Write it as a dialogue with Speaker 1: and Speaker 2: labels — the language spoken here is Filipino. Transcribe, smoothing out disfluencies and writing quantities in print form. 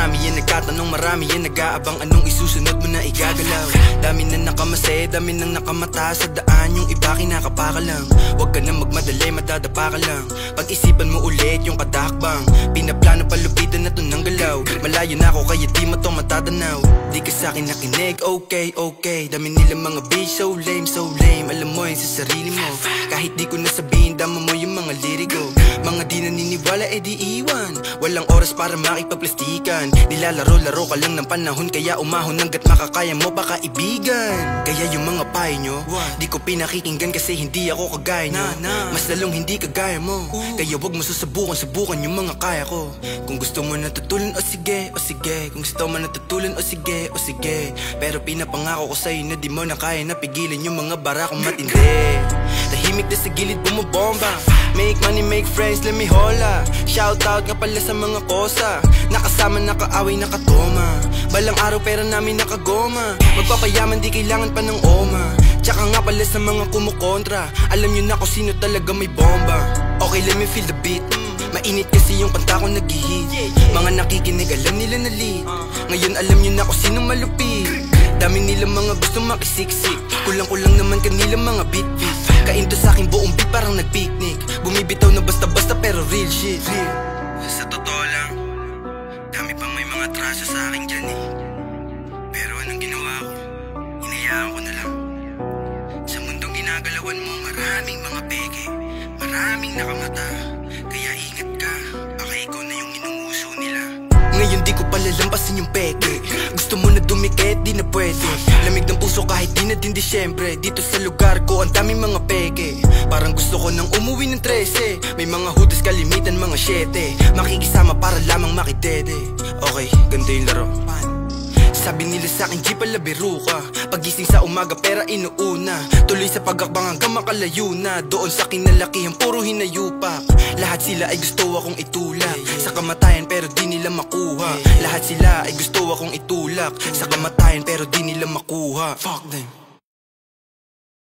Speaker 1: Marami yan nagtatanong, marami yan nag-aabang anong isusunod mo na igagalaw. Dami na nakamase, dami nang nakamata sa daan, yung iba kinakapaka lang. Huwag ka na magmadali, madadapa ka lang. Pag-isipan mo ulit yung kadakbang, pinaplano palupitan na to ng galaw. Malayo na ako kaya di mo to matatanaw. Di ka sa'kin nakinig, okay, okay. Dami nilang mga bitch, so lame, so lame. Alam mo yun sa sarili mo, kahit di ko nasabihin, dama mo yung mga lirigo. Mga di naniniwala, di iwan. Walang oras para makipagplastikan. Nilalaro-laro ka lang ng panahon, kaya umahon hanggat makakaya mo pa kaibigan. Kaya yung mga payo nyo, di ko pinakikinggan kasi hindi ako kagaya nyo. Mas lalong hindi kagaya mo, kaya wag mo susubukan yung mga kaya ko. Kung gusto mo natutulan, o sige, o sige. Kung gusto mo natutulan, o sige, o sige. Pero pinapangako ko sa'yo na di mo na kaya na pigilan yung mga barakong matindi. Tahimik na sa gilid bumubomba, make money, make friends, let me hola. Shout out nga pala sa mga kosa, nakasama, nakaaway, nakatoma. Balang araw pera namin nakagoma, magpapayaman di kailangan pa ng oma. Tsaka nga pala sa mga kumukontra, alam nyo na kung sino talaga may bomba. Okay, let me feel the beat. Mainit kasi yung kanta ko nag-hit. Mga nakikinig alam nila na lead. Ngayon alam nyo na kung sino malupit. Dami nilang mga gusto makisiksik, kulang-kulang naman kanilang mga beat-beat. Kainto sa'kin buong beat parang nag-picnic. Bumibitaw na basta-basta pero real shit. Sa totoo lang, dami pang may mga traso sa'kin dyan eh. Pero anong ginawa ko? Hinayaan ko na lang. Sa mundong ginagalawan mo, maraming mga peke, maraming nakamata. Kaya ingat ka, baka ikaw na yung inumuso nila. Ngayon di ko palalampasin yung peke. Gusto mo na dumikit, di na pwede. Lamig ng puso kahit di na din Disyembre. Dito sa lugar ko, ang daming mga peke. Parang gusto ko nang umuwi ng 13. May mga hudas kalimitan, mga 7. Makikisama para lamang makidede. Okay, ganda yung laro. Sabi nila sa'kin, di pala biro ka. Pagising sa umaga, pera inuuna. Tuloy sa pagakbang hanggang makalayo na. Doon sa kinalakihan, puro hinayupak. Lahat sila ay gusto akong itulak sa kamatayan pero di nila makuha. Lahat sila ay gusto akong itulak sa kamatayan pero di nila makuha. Fuck them.